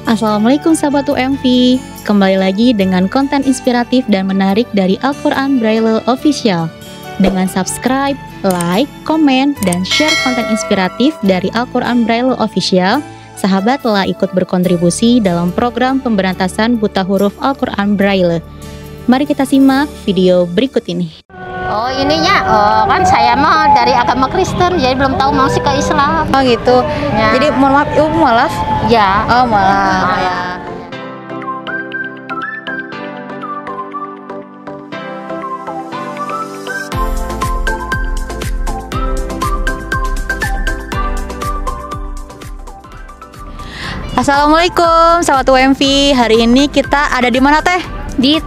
Assalamualaikum sahabat UMV. Kembali lagi dengan konten inspiratif dan menarik dari Al-Quran Braille Official. Dengan subscribe, like, komen, dan share konten inspiratif dari Al-Quran Braille Official, sahabat telah ikut berkontribusi dalam program pemberantasan buta huruf Al-Quran Braille. Mari kita simak video berikut ini. Oh ininya, kan saya mah dari agama Kristen, jadi belum tahu mau sih ke Islam. Oh gitu. Ya. Jadi mohon maaf, ibu mualaf? Ya. Oh mualaf. Ya. Assalamualaikum sahabat UMV. Hari ini kita ada di mana teh? Di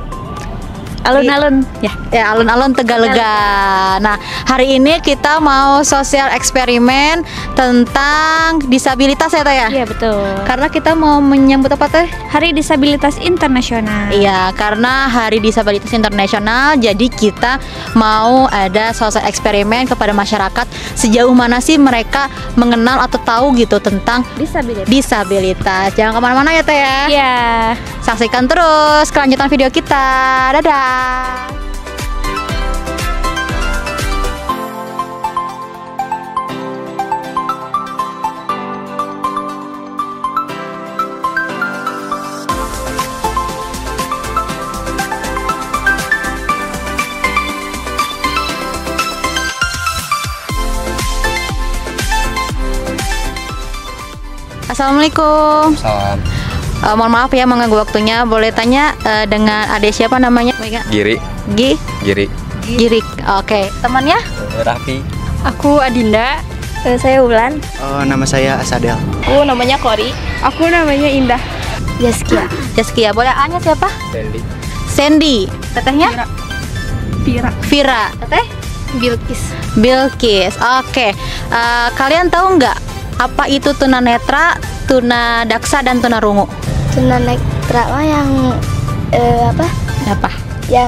alun-alun Ya, alun-alun Tegalega. Nah, hari ini kita mau sosial eksperimen tentang disabilitas ya teh ya? Iya betul. Karena kita mau menyambut apa teh? Hari Disabilitas Internasional. Iya, karena Hari Disabilitas Internasional, jadi kita mau ada sosial eksperimen kepada masyarakat sejauh mana sih mereka mengenal atau tahu gitu tentang disabilitas. Jangan kemana-mana ya teh ya. Iya. Saksikan terus kelanjutan video kita. Dadah. Assalamualaikum. Salam. Mohon maaf ya mengganggu waktunya. Boleh tanya dengan adik siapa namanya? Giri. Girik. Oke. Temannya? Raffi. Aku Adinda. Saya Ulan. Nama saya Asadel. Aku namanya Kori. Aku namanya Indah. Yaskia. Boleh A-nya siapa? Sandy. Sandy. Tetehnya? Vira. Teteh? Bilkis. Oke. Kalian tahu nggak apa itu tunanetra, tunadaksa, dan tunarungu? Tunanetra mah yang Apa? yang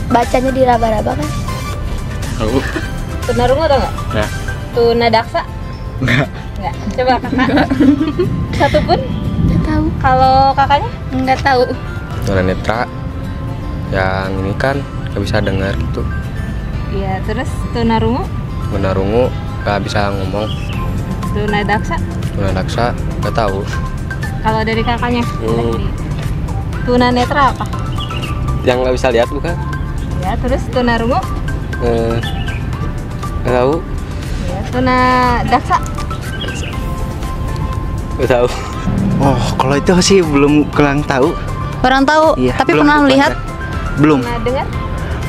bacanya diraba-raba kan? Tahu. tunarungu atau enggak? Nggak. Tunadaksa? Enggak. Coba kakak. Satu pun? Nggak tahu. Kalau kakaknya? Nggak tahu. Tunanetra yang ini kan nggak bisa dengar gitu. Iya. Terus tunarungu? Tunarungu nggak bisa ngomong. Tunadaksa? Tunadaksa nggak tahu. Kalau dari kakaknya? Tunanetra apa? Yang nggak bisa lihat bukan? Ya. Terus tunarungu? Nggak tahu. Ya. Tunadaksa? Nggak tahu. Oh, kalau itu sih belum kurang tahu. Kurang tahu, Iya, tapi belum pernah kebaca. lihat? Belum, Tunadengar?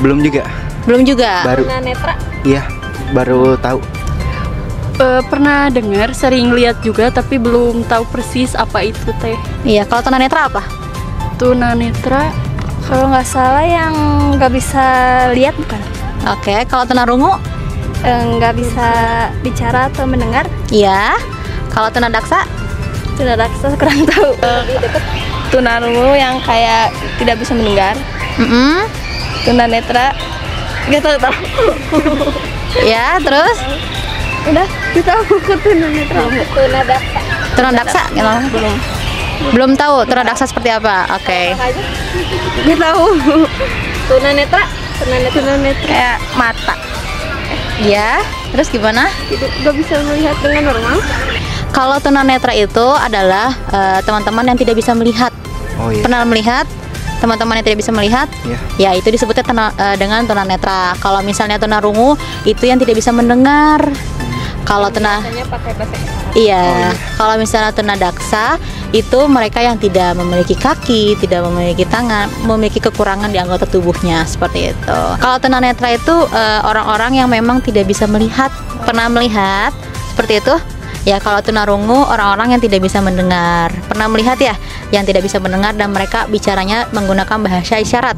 belum juga. Belum juga. Baru, Tunanetra? iya, baru tahu. Pernah dengar, sering lihat juga, tapi belum tahu persis apa itu teh. Iya, kalau tunanetra apa? Tunanetra, Kalau nggak salah yang nggak bisa lihat bukan? Oke, kalau tunarungu? Nggak bisa bicara atau mendengar? Iya. Kalau tunadaksa? Tunadaksa kurang tahu. tunarungu yang kayak tidak bisa mendengar. Tunanetra, nggak tahu. Ya, terus? Udah, kita buku tunanetra. Tunadaksa? Gitu. Belum tahu tunadaksa seperti apa. Oke. Nggak tahu. Tunanetra? Tunanetra kayak mata. Ya, terus gimana? Nggak bisa melihat dengan normal. Kalau tunanetra itu adalah teman-teman yang tidak bisa melihat. Oh iya. Pernah melihat teman-teman yang tidak bisa melihat? Iya. Ya, itu disebutnya dengan tunanetra. Kalau misalnya tunarungu itu yang tidak bisa mendengar. Kalau Biasanya pakai bahasa isyarat. iya, kalau misalnya tunadaksa itu mereka yang tidak memiliki kaki, tidak memiliki tangan, memiliki kekurangan di anggota tubuhnya seperti itu. Kalau tunanetra itu orang-orang yang memang tidak bisa melihat. Pernah melihat seperti itu? Ya, kalau tunarungu orang-orang yang tidak bisa mendengar. Pernah melihat ya, yang tidak bisa mendengar dan mereka bicaranya menggunakan bahasa isyarat.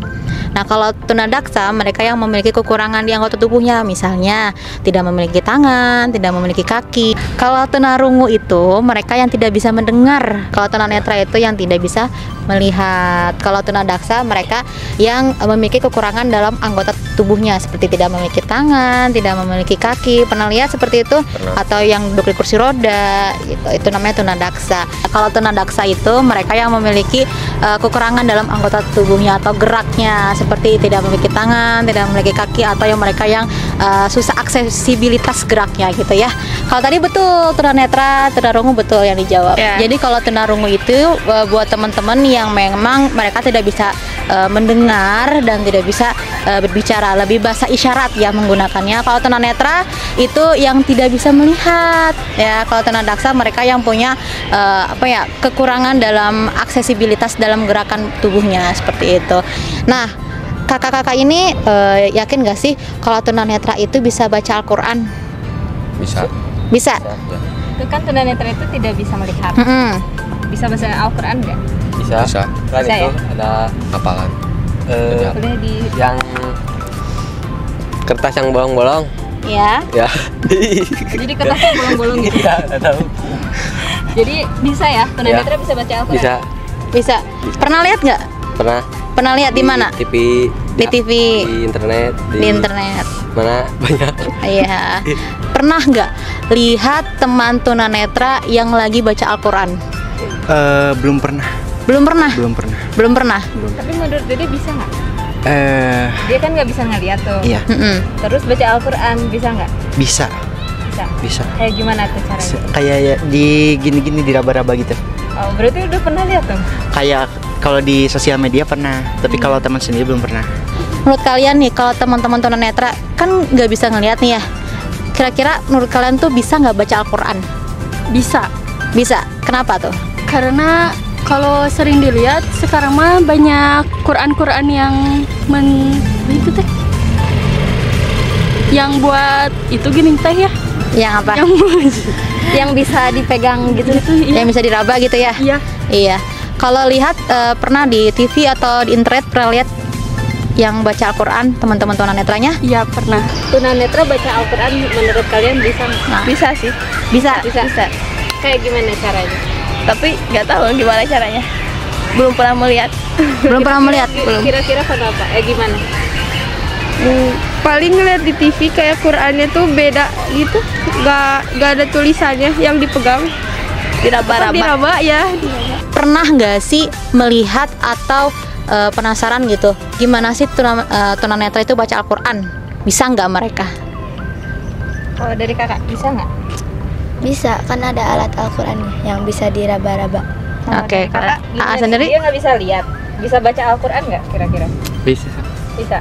Nah, kalau tunadaksa mereka yang memiliki kekurangan di anggota tubuhnya, misalnya tidak memiliki tangan, tidak memiliki kaki. Kalau tunarungu itu mereka yang tidak bisa mendengar. Kalau tunanetra itu yang tidak bisa melihat. Kalau tunadaksa mereka yang memiliki kekurangan dalam anggota tubuhnya seperti tidak memiliki tangan, tidak memiliki kaki. Pernah lihat seperti itu? Pernah. Atau yang duduk di kursi roda gitu. Itu namanya tunadaksa. Kalau tunadaksa itu mereka yang memiliki kekurangan dalam anggota tubuhnya atau geraknya seperti tidak memiliki tangan, tidak memiliki kaki, atau yang mereka yang susah aksesibilitas geraknya gitu ya. Kalau tadi betul tunanetra, tunarungu betul yang dijawab. Jadi kalau tunarungu itu buat teman-teman yang memang mereka tidak bisa mendengar dan tidak bisa berbicara, lebih bahasa isyarat ya menggunakannya. Kalau tunanetra itu yang tidak bisa melihat ya. Kalau tunadaksa mereka yang punya kekurangan dalam aksesibilitas dalam gerakan tubuhnya seperti itu. Nah, kakak-kakak ini yakin gak sih kalau tunanetra itu bisa baca Al-Quran? Bisa. Bisa? Ya. Itu kan tunanetra itu tidak bisa melihat. Bisa baca Al-Quran nggak? Bisa. Kan Bisa, itu ya? ada hafalan. Boleh di Yang kertas yang bolong-bolong. Ya. Ya. jadi kertasnya bolong-bolong gitu. Iya, nggak tahu. Jadi bisa ya, tunanetra bisa baca Al-Quran. Bisa. Bisa. Pernah lihat nggak? Pernah. Pernah lihat di mana? TV. Di TV. Di internet. Di internet. Mana banyak. Iya. Pernah nggak lihat teman tunanetra yang lagi baca Al-Quran? Belum pernah. Belum pernah. Belum pernah. Belum pernah. Tapi menurut Dede bisa nggak? Dia kan nggak bisa ngeliat tuh. Iya, Terus baca Al-Quran bisa nggak? bisa. Bisa. Bisa. Kayak gimana tuh caranya? Kayak ya, di gini-gini diraba-raba gitu. Oh, berarti udah pernah lihat tuh? Kayak kalau di sosial media pernah, tapi kalau teman sendiri belum pernah. Menurut kalian nih, kalau teman-teman tunanetra kan nggak bisa ngelihat nih ya. Kira-kira menurut kalian tuh bisa nggak baca Al-Quran? Bisa. Bisa. Kenapa tuh? Karena kalau sering dilihat sekarang mah banyak Quran-Quran yang itu teh. Yang buat itu gini teh ya. Yang apa? Yang bisa dipegang gitu. Yang bisa diraba gitu ya? Iya. Iya. Kalau lihat pernah di TV atau di internet pernah lihat yang baca Al-Quran teman-teman tunanetranya? Iya, pernah. Tunanetra baca Al-Quran menurut kalian bisa nggak? Nah, Bisa sih. bisa. Bisa. Kayak gimana caranya? Tapi nggak tahu gimana caranya. Belum pernah melihat. Belum pernah melihat? Belum. Kira-kira kenapa? Gimana? Paling ngeliat di TV kayak Qurannya tuh beda gitu. Nggak ada tulisannya yang dipegang. Diraba-raba. Diraba ya. Pernah nggak sih melihat atau penasaran gitu? Gimana sih tunanetra itu baca Al-Quran? Bisa nggak mereka? Kalau dari kakak bisa nggak? Bisa, kan ada alat Al-Qurannya yang bisa diraba-raba. Oke, Kakak Kakak gimana sendiri? nih? Dia nggak bisa lihat. Bisa baca Al-Quran nggak kira-kira? Bisa. Bisa.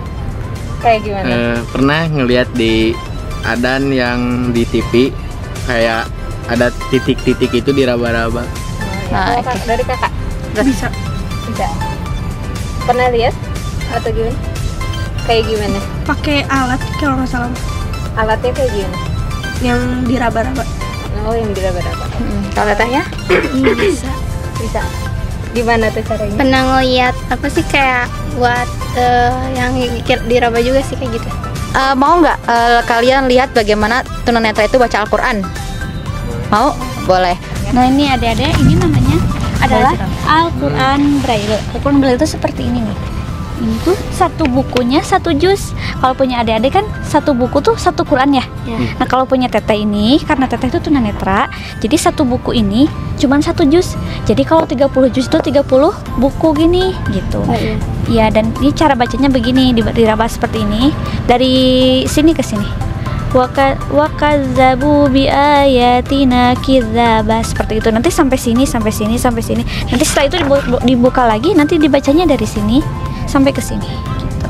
Kayak gimana? Pernah ngelihat di adan yang di TV kayak ada titik-titik itu diraba-raba. Nah, Kalau oke. dari kakak Bisa. bisa. Pernah lihat atau gimana? Kayak gimana? Pakai alat kalau nggak salah Alatnya kayak gimana? yang diraba-raba. Oh, yang diraba-raba. Kalau tetehnya? Bisa. Bisa. Gimana tuh caranya? Pernah ngeliat apa sih kayak buat yang diraba juga sih kayak gitu. Mau nggak kalian lihat bagaimana tunanetra itu baca Al-Quran? Mau? Boleh. Nah ini adik-adik, ini namanya adalah Al-Quran Braille. Al-Quran Braille itu seperti ini nih. Ini tuh satu bukunya satu juz. Kalau punya adik-adik kan satu buku tuh satu Quran ya. Nah kalau punya teteh ini, karena teteh itu tunanetra, jadi satu buku ini cuman satu juz. Jadi kalau 30 juz itu 30 buku gini gitu. Iya, dan ini cara bacanya begini, diraba seperti ini dari sini ke sini. Wakazabu bi ayatina kidzaba, seperti itu. Nanti sampai sini, sampai sini, sampai sini. Nanti setelah itu dibuka lagi, nanti dibacanya dari sini sampai ke sini gitu.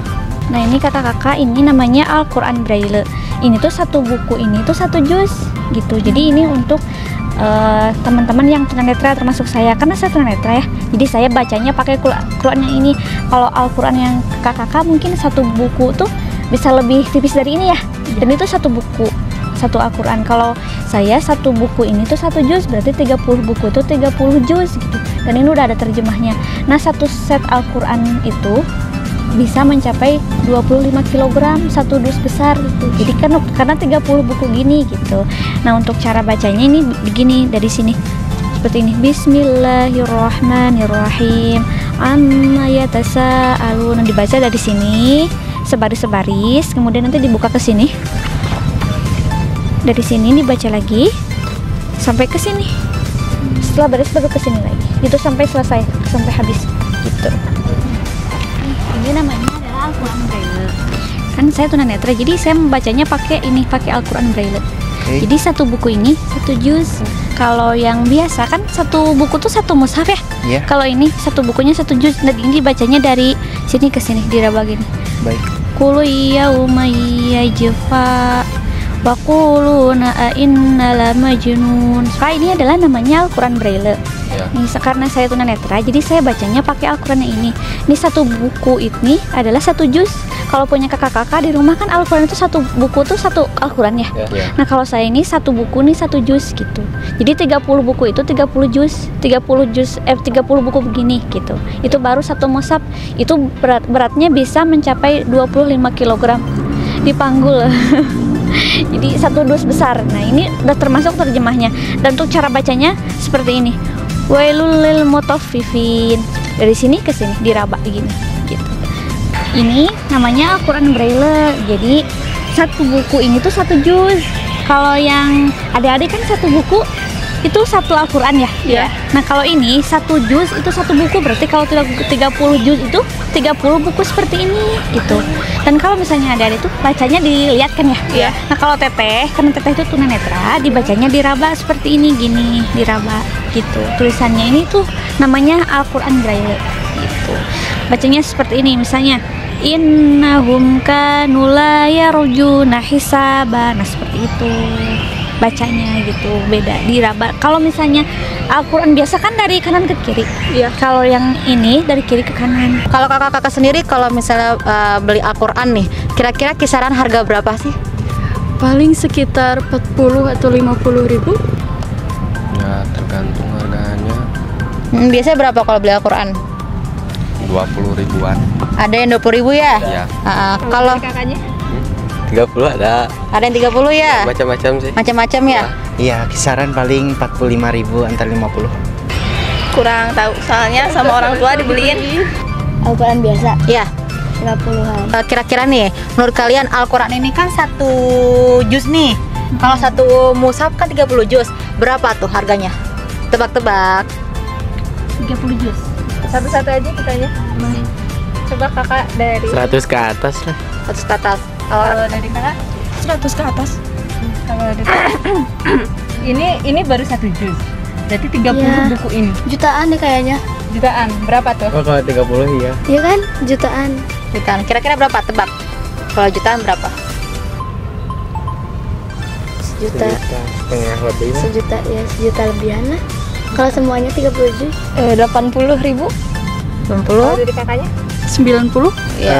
Nah, ini kakak-kakak, ini namanya Al-Quran Braille. Ini tuh satu buku, ini tuh satu juz gitu. Jadi ini untuk teman-teman yang tunanetra termasuk saya, karena saya tunanetra ya. Jadi saya bacanya pakai Quran yang ini. Kalau Al-Quran yang kakak-kakak mungkin satu buku tuh bisa lebih tipis dari ini ya. Dan itu satu buku, satu Al-Quran. Kalau saya satu buku ini tuh satu juz, berarti 30 buku itu 30 juz gitu. Dan ini udah ada terjemahnya. Nah, satu set Al-Quran itu bisa mencapai 25 kg satu dus besar gitu. Jadi kan karena 30 buku gini gitu. Nah, untuk cara bacanya ini begini dari sini. Seperti ini. Bismillahirrahmanirrahim. Amma yatasaalun. Dibaca dari sini sebaris-sebaris, kemudian nanti dibuka ke sini. Dari sini dibaca lagi sampai ke sini. Setelah baris baru ke sini lagi. Itu sampai selesai, sampai habis gitu. Ini namanya adalah Al-Quran Braille. Kan saya tunanetra, jadi saya membacanya pakai Al-Quran Braille. Okay. Jadi satu buku ini satu juz. Kalau yang biasa kan satu buku tuh satu mushaf ya. Yeah. Kalau ini satu bukunya satu juz. Dan ini dibacanya dari sini ke sini, diraba gini. Baik. Qul yauma yajfa wa quluna inna lamajnun. Ini adalah namanya Al-Quran Braille. Ya. Nih, karena saya tunanetra, jadi saya bacanya pakai Al-Quran ini. Ini satu buku ini adalah satu juz. Kalau punya kakak-kakak di rumah kan Al-Quran itu satu buku tuh satu Al-Quran ya. Ya. Nah, kalau saya ini satu buku nih satu juz gitu. Jadi 30 buku itu 30 juz, 30 buku begini gitu. Itu baru satu mushaf. Itu beratnya bisa mencapai 25 kg dipanggul. Jadi satu dus besar. Nah, ini udah termasuk terjemahnya. Dan untuk cara bacanya seperti ini. Wailul lil mutaffifin. Dari sini ke sini diraba gini gitu. Ini namanya Al-Quran Braille. Jadi satu buku ini tuh satu juz. Kalau yang adik-adik kan satu buku itu satu Al-Quran ya. Iya. Nah, kalau ini satu juz itu satu buku, berarti kalau 30 juz itu 30 buku seperti ini gitu. Dan kalau misalnya adik-adik tuh bacanya dilihat kan ya. Iya. Nah, kalau teteh, karena teteh itu tunanetra, dibacanya diraba seperti ini gini, diraba gitu. Tulisannya ini tuh namanya Al-Quran Braille gitu. Bacanya seperti ini misalnya innahum kanu la yarjuna hisaba. Nah, seperti itu bacanya gitu, beda diraba. Kalau misalnya Al-Quran biasa kan dari kanan ke kiri. Iya. Kalau yang ini dari kiri ke kanan. Kalau kakak-kakak sendiri kalau misalnya beli Al-Quran nih, kira-kira kisaran harga berapa sih? Paling sekitar 40 atau 50 ribu. Ya, tergantung harganya. Biasanya berapa kalau beli Al-Quran? 20 ribuan. Ada yang 20 ribu ya? Iya. Kalau kakaknya 30 ada. Ada yang 30 ya? Macam-macam sih. Macam-macam ya? Iya, kisaran paling 45 ribu antar 50. Kurang tahu, soalnya sama orang tua dibeliin. Al-Quran biasa Iya. 30-an. Kira-kira nih, menurut kalian Al-Quran ini kan satu juz nih. Kalau satu mushaf kan 30 juz. Berapa tuh harganya? Tebak-tebak. 30 juz. satu-satu aja kitanya. Coba kakak dari 100 ke atas lah. 100 ke atas. kalau dari kakak 100 ke atas. kalau dari ini baru satu juz. Berarti 30 Iya. buku ini. Jutaan deh kayaknya. Jutaan. Berapa tuh? Oh, kalau 30 iya. Iya kan? Jutaan. Jutaan. Kira-kira berapa? Tebak. Kalau jutaan berapa? Sejuta. Setengah lebih lah. Sejuta ya, sejuta lebihan lah. Kalau semuanya 30 juz. 80 ribu. 90? Kalau dari kakaknya? 90? Iya.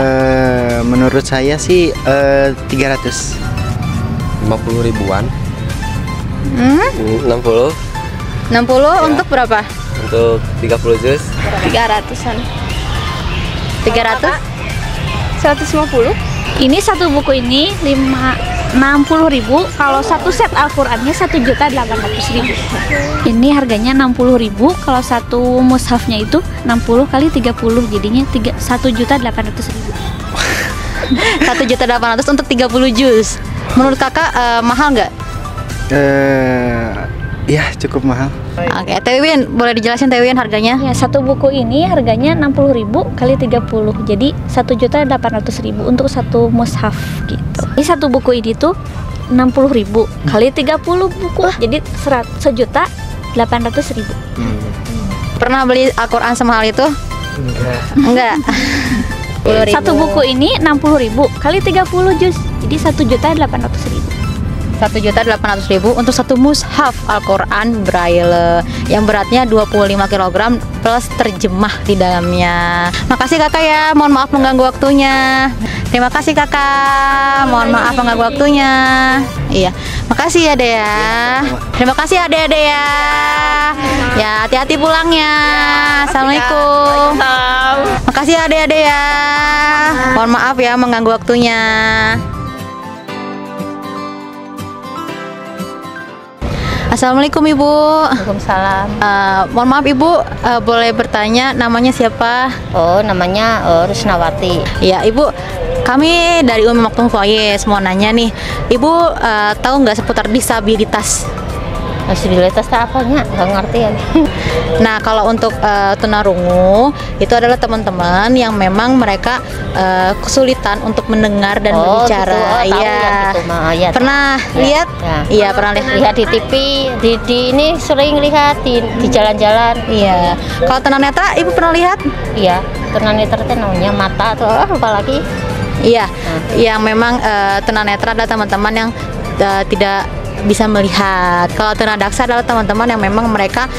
Menurut saya sih 300. 50 ribuan. 60 Ya. untuk berapa? Untuk 30 juz 300-an. 300? 150. Ini satu buku ini 60.000. Kalau satu set Al-Qurannya 1.800.000. Ini harganya 60.000. Kalau satu mushafnya itu 60 kali 30, jadinya 1.800.000. 1.800.000 untuk 30 juz. Menurut kakak mahal nggak? Ya cukup mahal. Oke, Tewin, boleh dijelasin Tewin harganya? Ya, satu buku ini harganya 60.000 kali 30, jadi 1.800.000 untuk satu mushaf gitu. Ini satu buku ini tuh 60.000 kali 30 buku, jadi 1.800.000. Pernah beli Al-Quran semahal itu? Enggak. Satu buku ini 60.000 kali 30 juz, jadi 1.800.000. 1.800.000 untuk satu mushaf Al-Quran Braille yang beratnya 25 kg plus terjemah di dalamnya. Makasih kakak ya, mohon maaf mengganggu waktunya. Terima kasih kakak. Mohon maaf mengganggu waktunya. Iya, makasih ya Dea. Terima kasih ya Dea. Ya, hati-hati pulangnya. Assalamualaikum. Makasih ya Dea. Mohon maaf ya mengganggu waktunya. Assalamualaikum Ibu. Waalaikumsalam. Mohon maaf Ibu, boleh bertanya namanya siapa? Oh, namanya Rusnawati. Ya Ibu, kami dari Umi Maktum Voice mau nanya nih, Ibu tahu nggak seputar disabilitas? Disabilitas apanya? Nggak ngerti ya. Nah, kalau untuk tunarungu itu adalah teman-teman yang memang mereka kesulitan untuk mendengar dan berbicara. Gitu. Oh, tahu Iya. yang gitu, ya. Pernah lihat? Ya. Iya, pernah lihat. Lihat di TV, di ini sering lihat di jalan-jalan. Iya. Kalau tunanetra Ibu pernah lihat? Iya, tunanetra itu namanya mata tuh, lupa lagi. Iya. Yang memang tunanetra adalah teman-teman yang tidak bisa melihat. Kalau tunadaksa adalah teman-teman yang memang mereka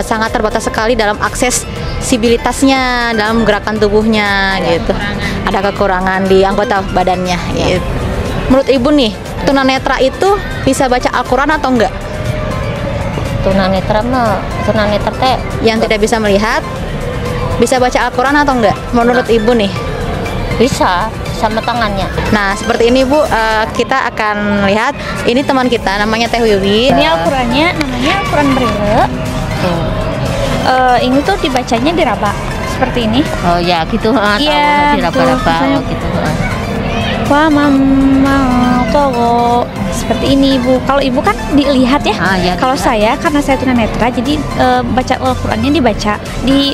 sangat terbatas sekali dalam aksesibilitasnya, dalam gerakan tubuhnya gitu. Ada kekurangan di anggota badannya gitu. Menurut Ibu nih, tunanetra itu bisa baca Al-Qur'an atau enggak? Tunanetra teh Yang tidak bisa melihat bisa baca Al-Qur'an atau enggak? Menurut Ibu nih? bisa sama tangannya. Nah, seperti ini Bu, kita akan lihat ini teman kita namanya Teh Wiwi. Ini Al-Qur'annya namanya Al-Qur'an Braille. Ini tuh dibacanya diraba seperti ini. Oh ya gitu, Iya, diraba-raba gitu. Wah, mama togo seperti ini Ibu. Kalau Ibu kan dilihat ya. Ya Kalau saya karena saya tunanetra jadi baca Al-Qur'annya dibaca,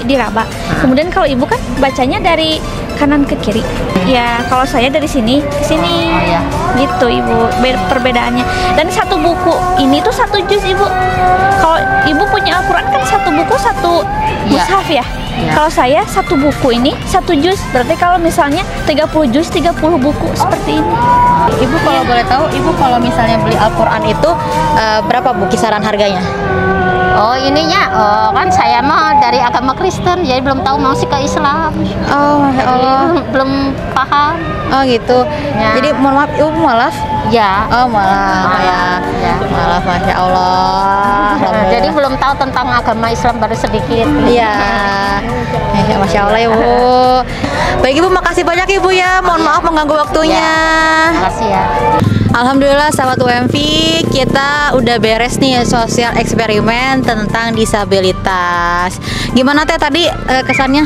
diraba. Kemudian kalau Ibu kan bacanya dari kanan ke kiri. Ya, kalau saya dari sini ke sini. Ya. Gitu Ibu, perbedaannya. Dan satu buku ini tuh 1 juz Ibu. Kalau Ibu punya Al-Qur'an kan satu buku 1 mushaf ya. Kalau saya 1 buku ini 1 juz. Berarti kalau misalnya 30 juz 30 buku seperti ini. Ibu kalau boleh tahu, Ibu kalau misalnya beli Al-Qur'an itu berapa Bu kisaran harganya? Oh ininya, kan saya mah dari agama Kristen, jadi belum tahu mau sih ke Islam. Oh, Masya Allah. Belum paham. Oh gitu. Ya. Jadi mohon maaf, Ibu mualaf? Ya. Oh mualaf ya. Ya. Mualaf, Masya Allah. Jadi belum tahu tentang agama Islam baru sedikit. Iya. Ya, Masya Allah Ibu. Baik Ibu, makasih banyak Ibu ya. Mohon maaf mengganggu waktunya. Makasih ya. Alhamdulillah sahabat UMV, kita udah beres nih sosial eksperimen tentang disabilitas. Gimana Teh tadi kesannya?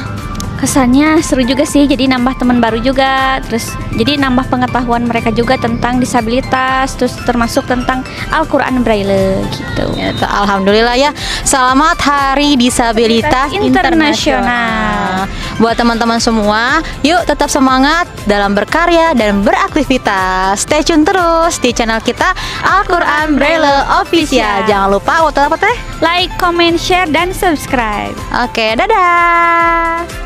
Kesannya seru juga sih, jadi nambah teman baru juga, terus jadi nambah pengetahuan mereka juga tentang disabilitas, terus termasuk tentang Al-Qur'an Braille gitu. Ya, Alhamdulillah ya. Selamat Hari Disabilitas Internasional. Buat teman-teman semua, yuk tetap semangat dalam berkarya dan beraktivitas. Stay tune terus di channel kita Al-Qur'an Braille Official. Jangan lupa apa Teh? Like, comment, share, dan subscribe. Oke, dadah.